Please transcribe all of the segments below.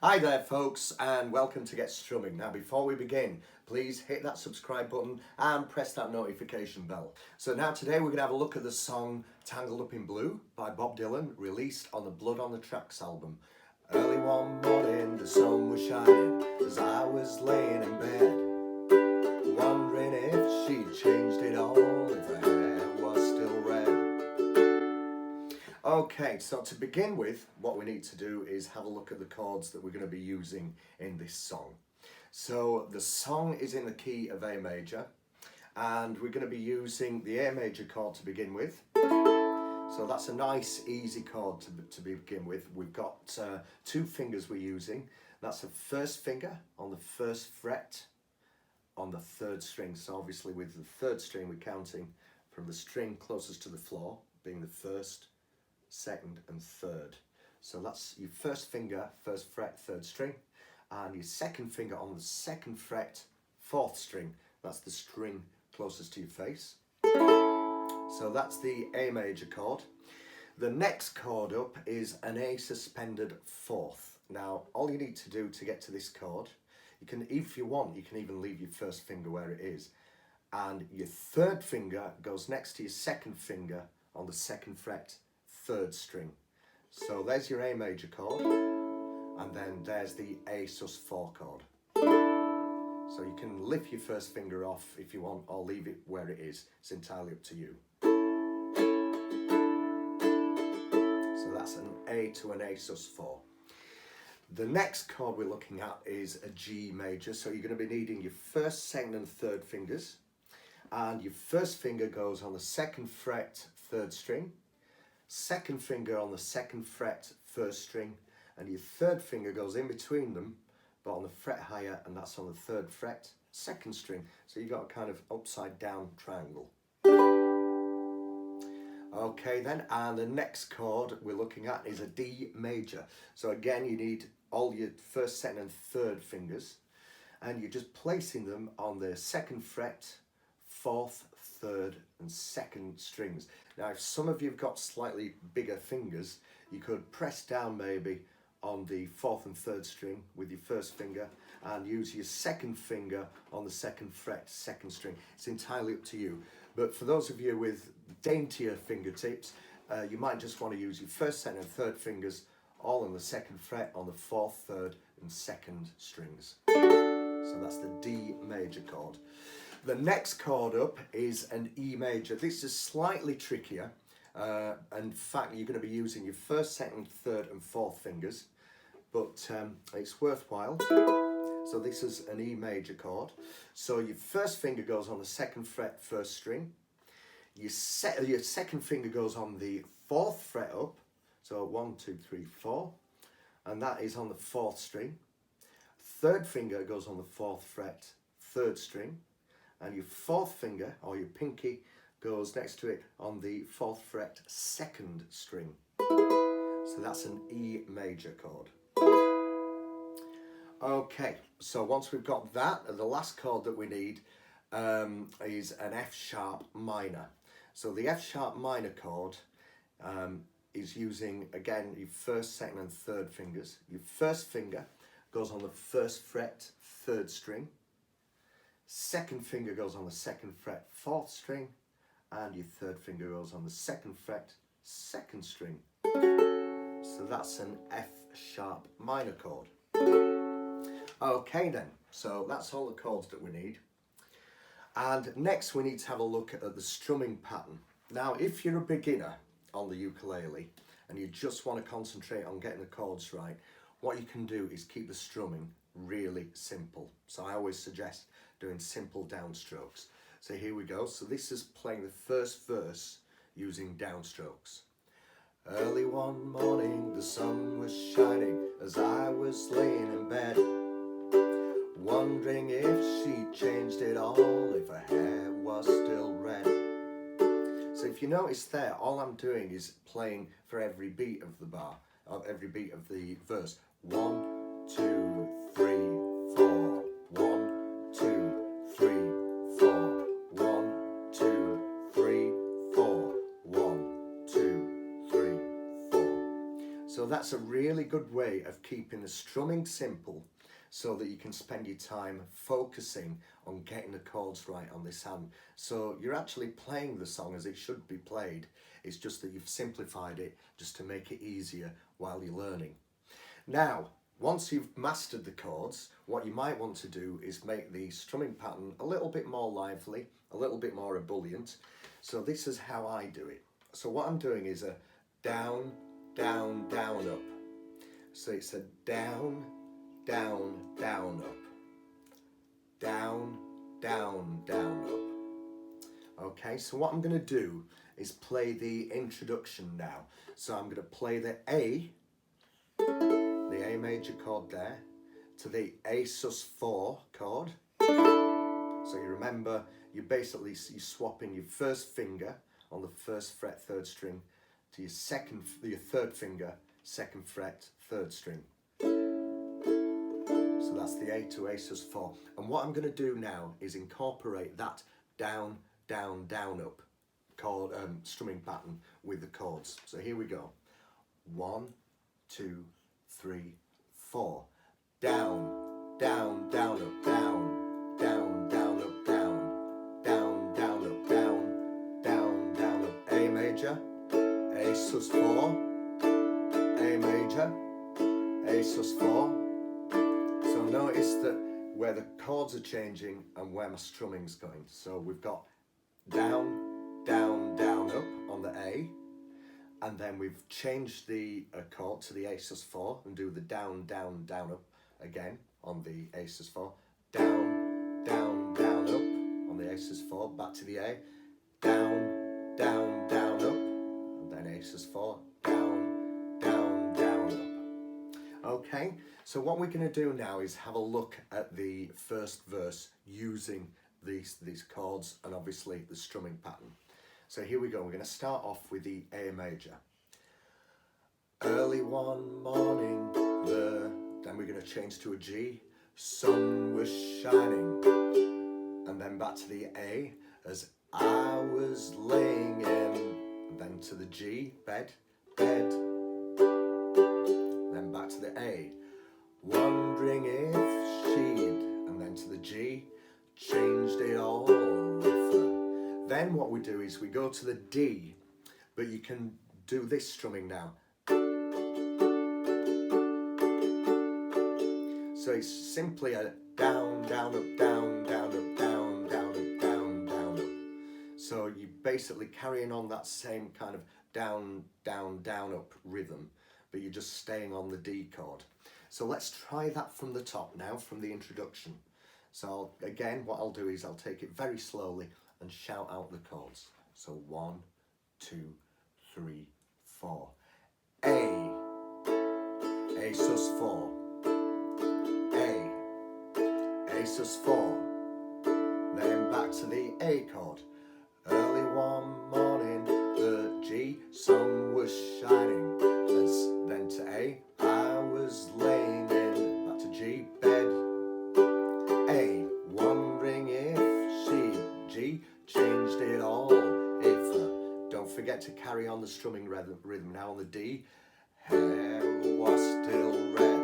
Hi there folks, and welcome to Get Strumming. Now before we begin, please hit that subscribe button and press that notification bell. So now today we're going to have a look at the song Tangled Up in Blue by Bob Dylan, released on the Blood on the Tracks album. Early one morning the sun was shining as I was laying in bed, wondering if she'd changed it all, if her hair was still red. Okay, so to begin with, what we need to do is have a look at the chords that we're going to be using in this song. So the song is in the key of A major, and we're going to be using the A major chord to begin with. So that's a nice easy chord to begin with. We've got two fingers we're using. That's the first finger on the first fret on the third string. So obviously with the third string we're counting from the string closest to the floor, being the first, second and third. So that's your first finger, first fret, third string, and your second finger on the second fret, fourth string. That's the string closest to your face. So that's the A major chord. The next chord up is an A suspended fourth. Now all you need to do to get to this chord, you can, if you want, you can even leave your first finger where it is, and your third finger goes next to your second finger on the second fret, third string. So there's your A major chord, and then there's the A sus4 chord. So you can lift your first finger off if you want, or leave it where it is. It's entirely up to you. So that's an A to an A sus4. The next chord we're looking at is a G major. So you're going to be needing your first, second and third fingers, and your first finger goes on the second fret, third string, second finger on the second fret, first string, and your third finger goes in between them but on the fret higher, and that's on the third fret, second string. So you've got a kind of upside down triangle. Okay then, and the next chord we're looking at is a D major. So again, you need all your first, second and third fingers, and you're just placing them on the second fret, fourth, third and second strings. Now if some of you've got slightly bigger fingers, you could press down maybe on the fourth and third string with your first finger and use your second finger on the second fret, second string. It's entirely up to you. But for those of you with daintier fingertips, you might just want to use your first, second and third fingers all on the second fret on the fourth, third and second strings. So that's the D major chord. The next chord up is an E major. This is slightly trickier. In fact, you're going to be using your first, second, third and fourth fingers, but it's worthwhile. So this is an E major chord. So your first finger goes on the second fret, first string. Your second finger goes on the fourth fret up. So 1, 2, 3, 4. And that is on the fourth string. Third finger goes on the fourth fret, third string. And your fourth finger, or your pinky, goes next to it on the fourth fret, second string. So that's an E major chord. Okay, so once we've got that, the last chord that we need is an F sharp minor. So the F sharp minor chord is using, again, your first, second and third fingers. Your first finger goes on the first fret, third string. Second finger goes on the second fret, fourth string, and your third finger goes on the second fret, second string. So that's an F sharp minor chord. Okay then, so that's all the chords that we need. And next we need to have a look at the strumming pattern. Now if you're a beginner on the ukulele and you just want to concentrate on getting the chords right, what you can do is keep the strumming really simple. So I always suggest doing simple downstrokes. So here we go. So this is playing the first verse using downstrokes. Early one morning the sun was shining as I was laying in bed, wondering if she changed it all, if her hair was still red. So if you notice there, all I'm doing is playing for every beat of the bar, of every beat of the verse. 1, 2, 3, 4. 1, 2, 3, 4. 1, 2, 3, 4. 1, 2, 3, 4. So So that's a really good way of keeping the strumming simple so that you can spend your time focusing on getting the chords right on this hand. So you're actually playing the song as it should be played. It's just that you've simplified it just to make it easier while you're learning. Now, once you've mastered the chords, what you might want to do is make the strumming pattern a little bit more lively, a little bit more ebullient. So this is how I do it. So what I'm doing is a down, down, down, up. So it's a down, down, down, up. Down, down, down, up. Okay, so what I'm going to do is play the introduction now. So I'm going to play the A major chord there, to the A sus4 chord. So you remember, you're swapping your first finger on the first fret, third string, to your third finger, second fret, third string. So that's the A to A sus4. And what I'm going to do now is incorporate that down, down, down, up chord strumming pattern with the chords. So here we go. 1, 2, 3, 4. Down, down, down, up, down, down, down, up, down, down, down, up, down, down, down, up. A major, A sus4, A major, A sus4. So notice that where the chords are changing and where my strumming's going. So we've got down, down, down, up on the A, and then we've changed the chord to the A sus4 and do the down, down, down, up again on the A sus4, down, down, down, up on the A sus4, back to the A, down, down, down, up, and then A sus4, down, down, down, up. Okay, so what we're going to do now is have a look at the first verse using these chords and obviously the strumming pattern. So here we go, we're going to start off with the A major. Early one morning, then we're going to change to a G, sun was shining, and then back to the A, as I was laying in, then to the G, bed, bed, then back to the A, wondering if she'd, and then to the G, changed it all with her. Then what we do is we go to the D, but you can do this strumming now. So it's simply a down, down, up, down, down, up, down, down, up, down, down, up. So you're basically carrying on that same kind of down, down, down, up rhythm, but you're just staying on the D chord. So let's try that from the top now, from the introduction. So again, what I'll do is I'll take it very slowly and shout out the chords. So 1, 2, 3, 4. A sus4, A sus4, then back to the A chord. Early one morning, the G, sun was shining, then to A, I was laying in, back to G, bed, A, wondering if she, G, changed it all, if, don't forget to carry on the strumming rhythm now on the D, hair was still red.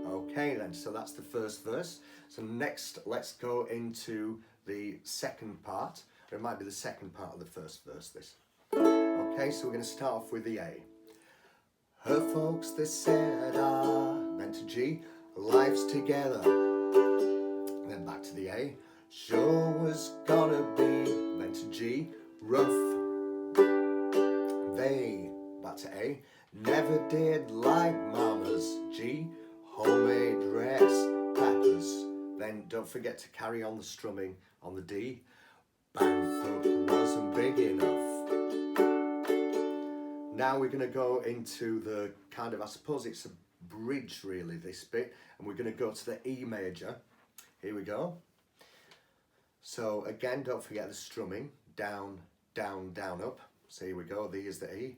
Okay then, so that's the first verse. So next, let's go into the second part. Or it might be the second part of the first verse, this. Okay, so we're going to start off with the A. Her folks, they said, then to G, life's together. Then back to the A, sure was gonna be, then to G, rough. They, back to A, never did like mama's, G, homemade dress, peppers. Then don't forget to carry on the strumming on the D. Bangkok wasn't big enough. Now we're going to go into the kind of, I suppose it's a bridge really, this bit, and we're going to go to the E major. Here we go. So again, don't forget the strumming, down, down, down, up. So here we go, the is the E.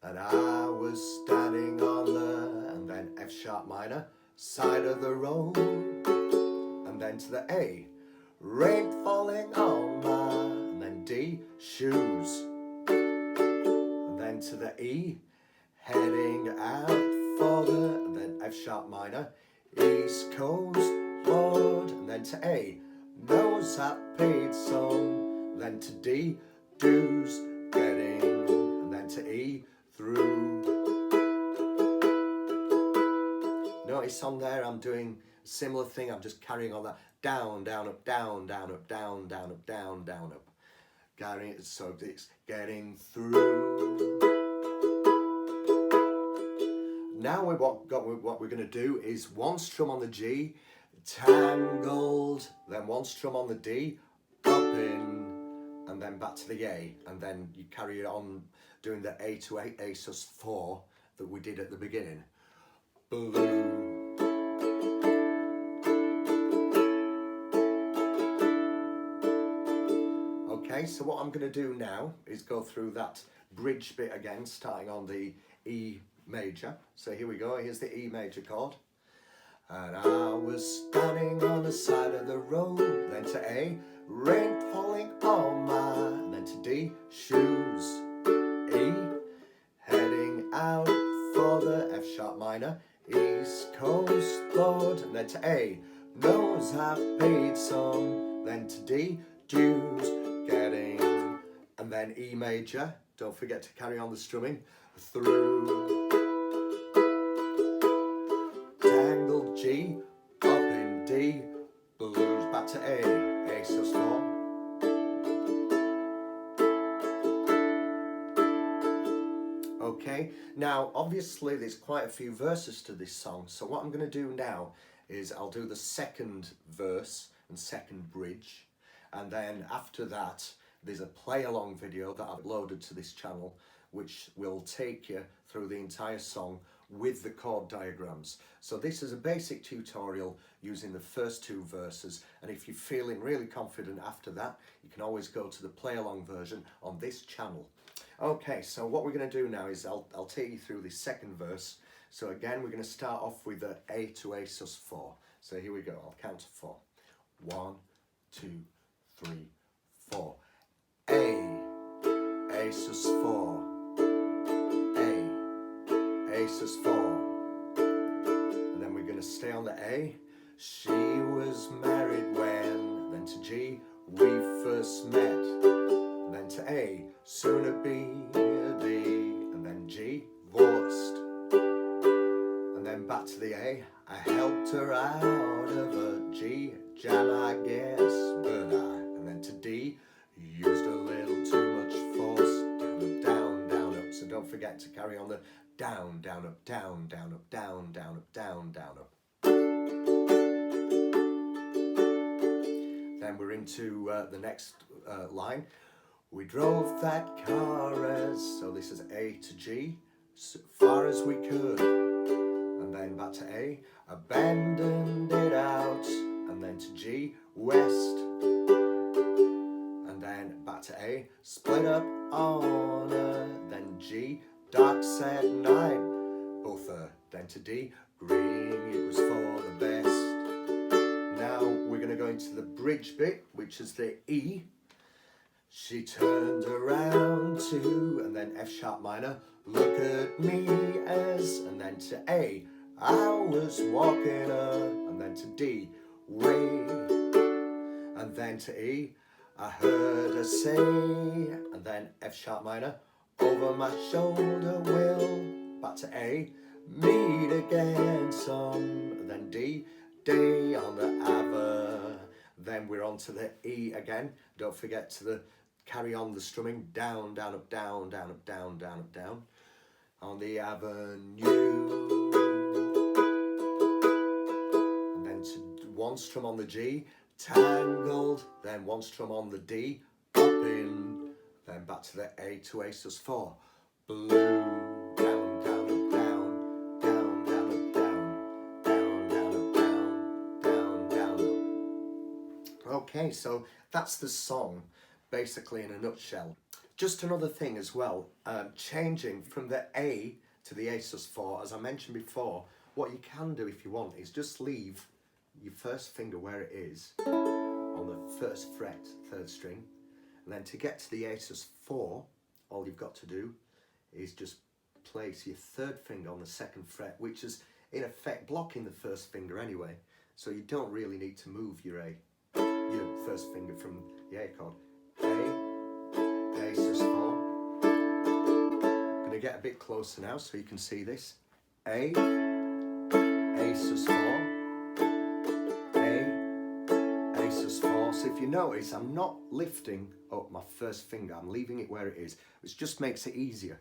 And I was standing on the, and then F sharp minor, side of the road, and then to the A, rain falling on my, and then D, shoes, and then to the E, heading out for the, and then F sharp minor, East Coast Lord, and then to A, knows I paid some, then to D, dues, getting, and then to E, through. Notice on there I'm doing a similar thing, I'm just carrying on that down, down, up, down, down, up, down, down, up, down, down, up. Carrying it so it's getting through. Now what we're going to do is one strum on the G, tangled, then one strum on the D, up in, and then back to the A, and then you carry it on doing the A to A sus4 that we did at the beginning. Blue. Okay, so what I'm going to do now is go through that bridge bit again, starting on the E major. So here we go, here's the E major chord. And I was standing on the side of the road, then to A, rain falling on my, and then to D, shoes. E, heading out for the F sharp minor, East Coast Lord, and then to A, knows I've paid some, then to D, dues, getting, and then E major, don't forget to carry on the strumming, through. Tangled G, up in D, blues, back to A sus4. Okay, now obviously there's quite a few verses to this song, so what I'm going to do now is I'll do the second verse and second bridge, and then after that there's a play along video that I've uploaded to this channel which will take you through the entire song with the chord diagrams. So this is a basic tutorial using the first two verses, and if you're feeling really confident after that, you can always go to the play along version on this channel. Okay, so what we're going to do now is I'll take you through the second verse. So again, we're going to start off with the A to A sus4. So here we go, I'll count to 4. 1, 2, 3, 4. A sus4. A sus4, and then we're going to stay on the A. She was married when, then to G, we first met, and then to A, sooner be a D, and then G, divorced, and then back to the A. I helped her out of a G jam, I guess, but and then to D, used a little too much force, down, up, down, down, up. So don't forget to carry on the down, down, up, down, down, up, down, down, up, down, down, up. Then we're into the next line. We drove that car as, so this is A to G, so far as we could, and then back to A, abandoned it out, and then to G, west, and then back to A, split up on a, then G, dark sad night, both then to D, green, it was for the best. Now we're going to go into the bridge bit, which is the E. She turned around to, and then F sharp minor, look at me as, and then to A, I was walking up, and then to D, way, and then to E, I heard her say, and then F sharp minor, over my shoulder will, back to A, meet again some, then D, day on the Ava. Then we're on to the E again. Don't forget to carry on the strumming, down, down, up, down, down, up, down, down, up, down, on the avenue. And then to one strum on the G, tangled, then one strum on the D, up in, then back to the A to A sus4, blue, down, down, up, down, down, down, up, down, down, down, up, down, down, down, up. Okay, so that's the song, basically in a nutshell. Just another thing as well, changing from the A to the A sus4, as I mentioned before, what you can do if you want is just leave your first finger where it is, on the first fret, third string, and then to get to the A sus4, all you've got to do is just place your third finger on the second fret, which is in effect blocking the first finger anyway. So you don't really need to move your first finger from the A chord. A sus 4. I'm going to get a bit closer now so you can see this. A sus 4, A sus 4. So if you notice, I'm not lifting up my first finger, I'm leaving it where it is, which just makes it easier.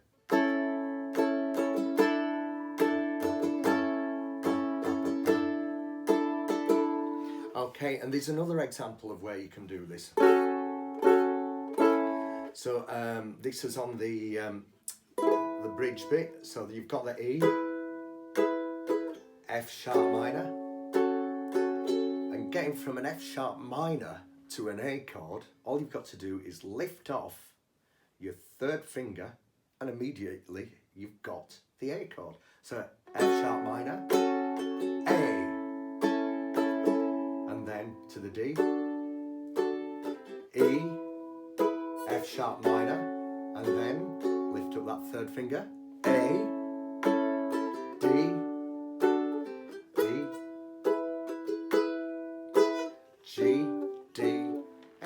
Okay, and there's another example of where you can do this. So this is on the bridge bit. So you've got the E, F sharp minor, and getting from an F sharp minor to an A chord, all you've got to do is lift off your third finger, and immediately you've got the A chord. So F sharp minor, A, and then to the D, E, F sharp minor, and then lift up that third finger, A, D, E, G, D, A.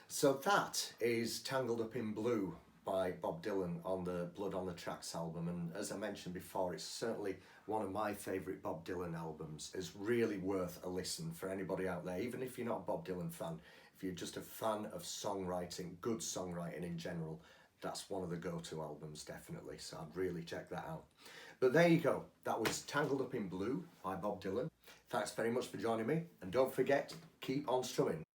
So that is Tangled Up in Blue by Bob Dylan on the Blood on the Tracks album, and as I mentioned before, it's certainly one of my favourite Bob Dylan albums. It's really worth a listen for anybody out there, even if you're not a Bob Dylan fan. If you're just a fan of songwriting, good songwriting in general, that's one of the go-to albums, definitely, so I'd really check that out. But there you go, that was Tangled Up in Blue by Bob Dylan. Thanks very much for joining me, and don't forget, keep on strumming.